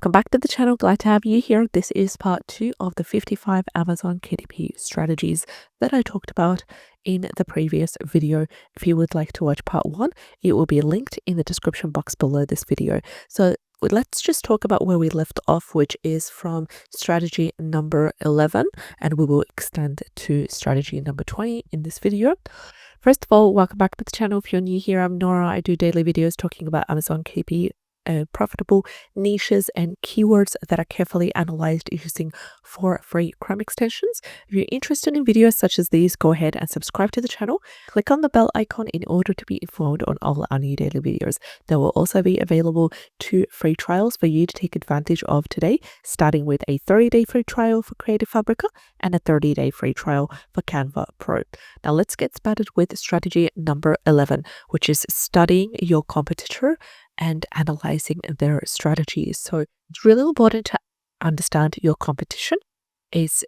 Welcome back to the channel. Glad to have you here. This is part 2 of the 55 Amazon KDP strategies that I talked about in the previous video. If you would like to watch part 1, it will be linked in the description box below this video. So let's just talk about where we left off, which is from strategy number 11, and we will extend to strategy number 20 in this video. First of all, welcome back to the channel. If you're new here, I'm Nora. I do daily videos talking about Amazon KDP profitable niches and keywords that are carefully analyzed using 4 free Chrome extensions. If you're interested in videos such as these, go ahead and subscribe to the channel. Click on the bell icon in order to be informed on all our new daily videos. There will also be available 2 free trials for you to take advantage of today, starting with a 30-day free trial for Creative Fabrica and a 30-day free trial for Canva Pro. Now let's get started with strategy number 11, which is studying your competitor and analyzing their strategies. So it's really important to understand your competition. Is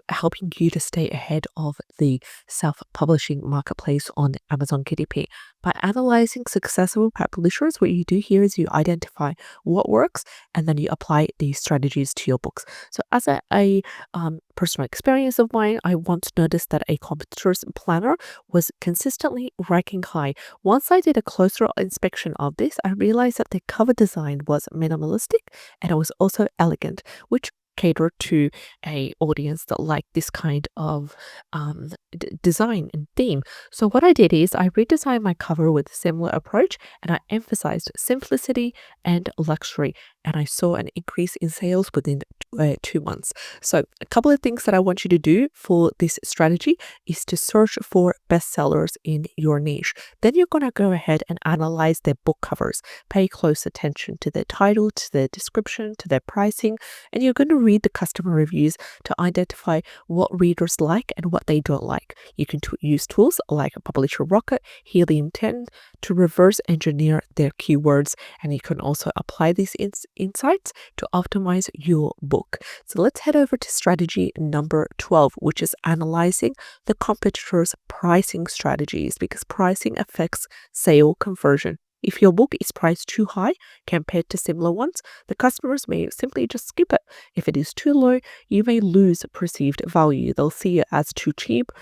helping you to stay ahead of the self-publishing marketplace on Amazon KDP. By analyzing successful publishers, what you do here is you identify what works and then you apply these strategies to your books. So as a personal experience of mine, I once noticed that a competitor's planner was consistently ranking high. Once I did a closer inspection of this, I realized that the cover design was minimalistic and it was also elegant, which cater to a audience that like this kind of design and theme. So what I did is I redesigned my cover with a similar approach, and I emphasized simplicity and luxury, and I saw an increase in sales within 2 months. So a couple of things that I want you to do for this strategy is to search for bestsellers in your niche. Then you're going to go ahead and analyze their book covers. Pay close attention to their title, to their description, to their pricing, and you're going to read the customer reviews to identify what readers like and what they don't like. You can use tools like Publisher Rocket, Helium 10 to reverse engineer their keywords, and you can also apply these insights to optimize your book. So let's head over to strategy number 12, which is analyzing the competitor's pricing strategies, because pricing affects sale conversion. If your book is priced too high compared to similar ones, the customers may simply just skip it. If it is too low, you may lose perceived value. They'll see it as too cheap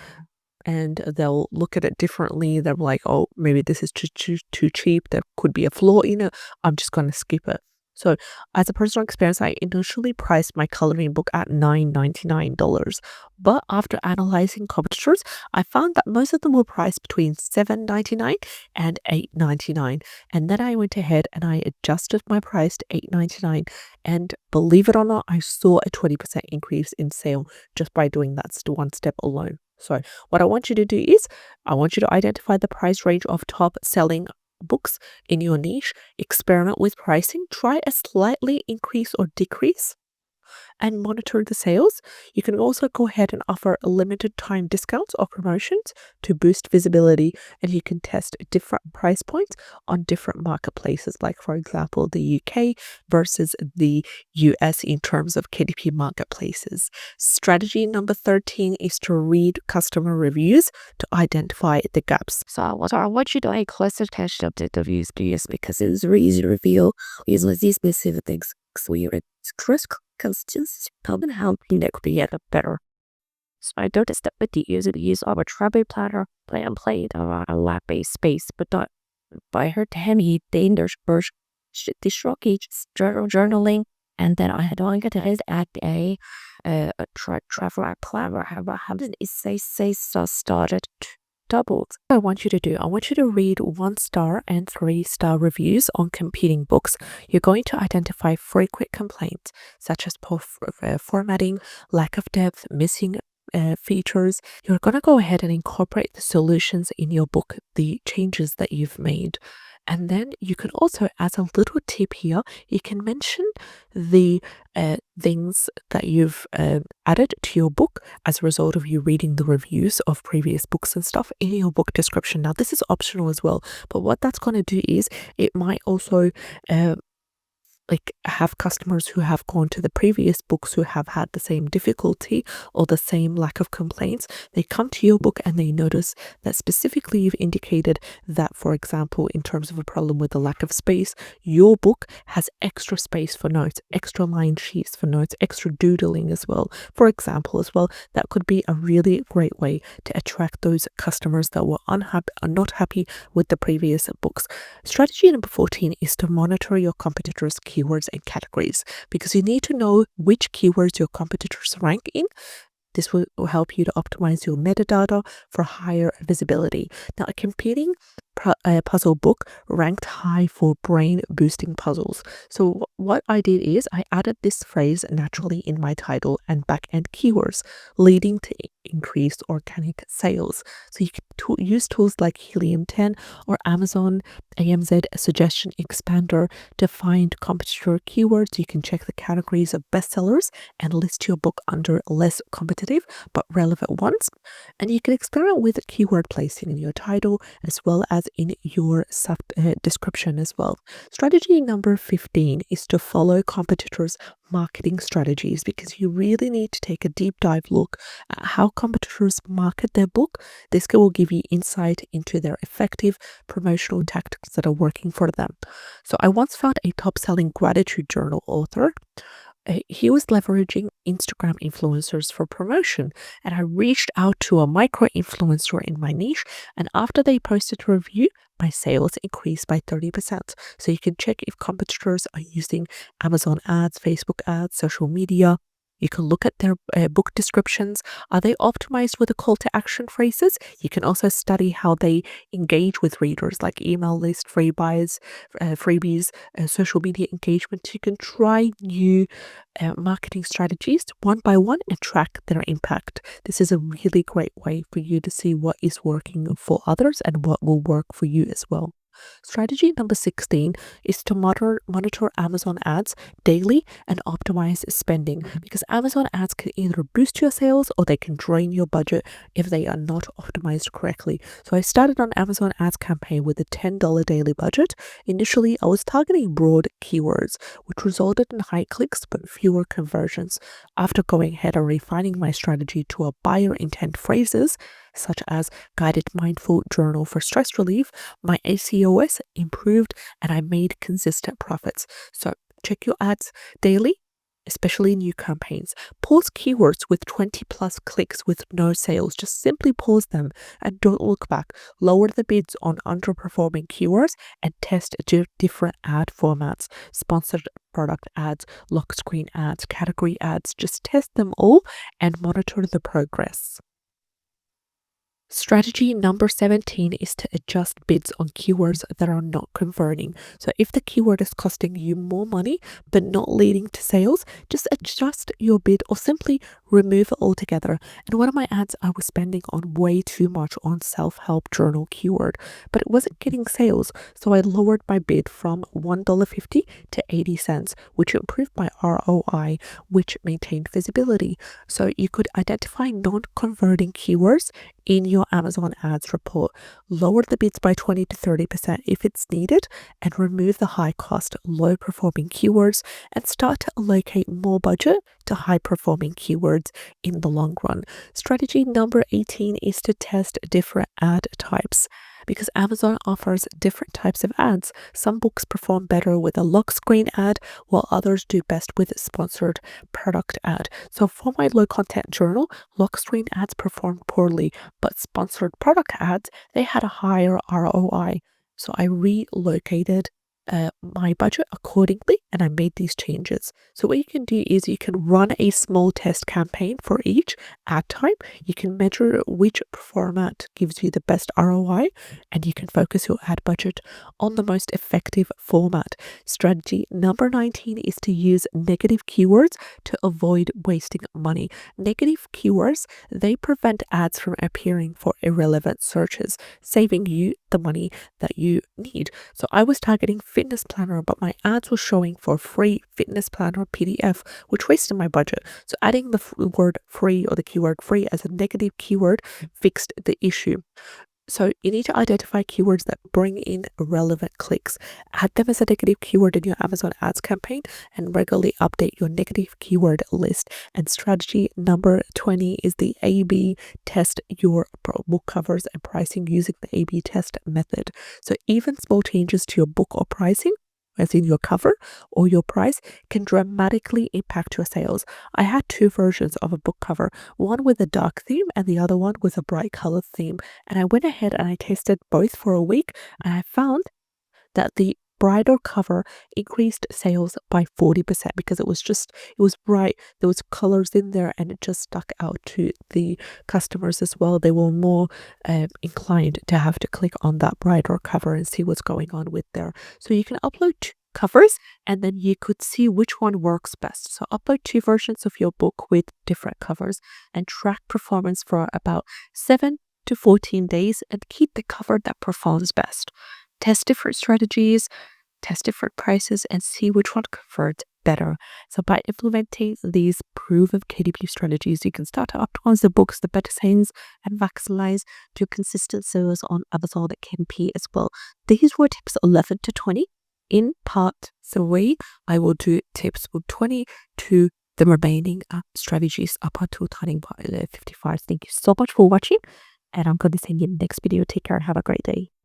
and they'll look at it differently. They're like, oh, maybe this is too cheap. There could be a flaw in it. I'm just going to skip it. So as a personal experience, I initially priced my coloring book at $9.99. But after analyzing competitors, I found that most of them were priced between $7.99 and $8.99. And then I went ahead and I adjusted my price to $8.99. And believe it or not, I saw a 20% increase in sale just by doing that one step alone. So what I want you to do is I want you to identify the price range of top selling books in your niche, experiment with pricing, try a slightly increase or decrease, and monitor the sales. You can also go ahead and offer limited time discounts or promotions to boost visibility, and you can test different price points on different marketplaces, like for example the UK versus the US in terms of KDP marketplaces. Strategy number 13 is to read customer reviews to identify the gaps. So I want you to pay close attention to the reviews because it is very easy to reveal these specific things. So you're consistency can help you create a better. So I noticed that with the use of a travel planner, played around a lab-based space, but not by her heavy dangerous version. The structure journaling, and then I had on to add a travel planner. How did it say started? Doubled. What I want you to do, I want you to read 1-star and 3-star reviews on competing books. You're going to identify frequent complaints such as poor formatting, lack of depth, missing features. You're going to go ahead and incorporate the solutions in your book, the changes that you've made. And then you can also, as a little tip here, you can mention the things that you've added to your book as a result of you reading the reviews of previous books and stuff in your book description. Now, this is optional as well, but what that's going to do is it might also like have customers who have gone to the previous books who have had the same difficulty or the same lack of complaints. They come to your book and they notice that specifically you've indicated that, for example, in terms of a problem with the lack of space, your book has extra space for notes, extra line sheets for notes, extra doodling as well. For example, as well, that could be a really great way to attract those customers that were unhappy, are not happy with the previous books. Strategy number 14 is to monitor your competitors' keywords and categories, because you need to know which keywords your competitors rank in. This will help you to optimize your metadata for higher visibility. Now, a competing puzzle book ranked high for brain boosting puzzles. So what I did is I added this phrase naturally in my title and back-end keywords, leading to increased organic sales. So you can use tools like Helium 10 or Amazon AMZ Suggestion Expander to find competitor keywords. You can check the categories of bestsellers and list your book under less competitive but relevant ones. And you can experiment with keyword placing in your title as well as in your description as well. Strategy number 15 is to follow competitors' marketing strategies, because you really need to take a deep dive look at how competitors market their book. This will give you insight into their effective promotional tactics that are working for them. So I once found a top-selling gratitude journal author. He was leveraging Instagram influencers for promotion, and I reached out to a micro influencer in my niche, and after they posted a review, my sales increased by 30%. So you can check if competitors are using Amazon ads, Facebook ads, social media. You can look at their book descriptions. Are they optimized with the call to action phrases? You can also study how they engage with readers, like email list, freebies, social media engagement. You can try new marketing strategies one by one and track their impact. This is a really great way for you to see what is working for others and what will work for you as well. Strategy number 16 is to monitor Amazon ads daily and optimize spending, because Amazon ads can either boost your sales or they can drain your budget if they are not optimized correctly. So I started on Amazon ads campaign with a $10 daily budget. Initially, I was targeting broad keywords, which resulted in high clicks but fewer conversions. After going ahead and refining my strategy to a buyer intent phrases, such as guided mindful journal for stress relief, my ACOS improved and I made consistent profits. So check your ads daily, especially new campaigns. Pause keywords with 20 plus clicks with no sales. Just simply pause them and don't look back. Lower the bids on underperforming keywords and test different ad formats, sponsored product ads, lock screen ads, category ads. Just test them all and monitor the progress. Strategy number 17 is to adjust bids on keywords that are not converting. So if the keyword is costing you more money but not leading to sales, just adjust your bid or simply remove it altogether. And one of my ads, I was spending on way too much on self-help journal keyword, but it wasn't getting sales. So I lowered my bid from $1.50 to 80 cents, which improved my ROI, which maintained visibility. So you could identify non-converting keywords in your Amazon ads report, lower the bids by 20 to 30% if it's needed, and remove the high cost, low performing keywords and start to allocate more budget to high performing keywords in the long run. Strategy number 18 is to test different ad types, because Amazon offers different types of ads. Some books perform better with a lock screen ad, while others do best with a sponsored product ad. So for my low content journal, lock screen ads performed poorly, but sponsored product ads, they had a higher ROI. So I relocated my budget accordingly and I made these changes. So what you can do is you can run a small test campaign for each ad type. You can measure which format gives you the best ROI, and you can focus your ad budget on the most effective format. Strategy number 19 is to use negative keywords to avoid wasting money. Negative keywords, they prevent ads from appearing for irrelevant searches, saving you the money that you need. So I was targeting fitness planner, but my ads were showing for free fitness planner PDF, which wasted my budget. So adding the word free or the keyword free as a negative keyword fixed the issue. So you need to identify keywords that bring in relevant clicks. Add them as a negative keyword in your Amazon ads campaign and regularly update your negative keyword list. And strategy number 20 is the A/B test your book covers and pricing using the A/B test method. So even small changes to your book or pricing, as in your cover or your price, can dramatically impact your sales. I had two versions of a book cover, one with a dark theme and the other one with a bright color theme. And I went ahead and I tested both for a week, and I found that the brighter cover increased sales by 40% because it was bright. There was colors in there and it just stuck out to the customers as well. They were more inclined to have to click on that brighter cover and see what's going on with there. So you can upload two covers and then you could see which one works best. So upload two versions of your book with different covers and track performance for about 7 to 14 days and keep the cover that performs best. Test different strategies, test different prices, and see which one converts better. So by implementing these proven KDP strategies, you can start to optimize the books, the better sales, and maximize your consistent sales on Amazon at KDP as well. These were tips 11 to 20. In part 3, I will do tips 20 to the remaining strategies up until turning point 55. Thank you so much for watching, and I'm going to see you in the next video. Take care and have a great day.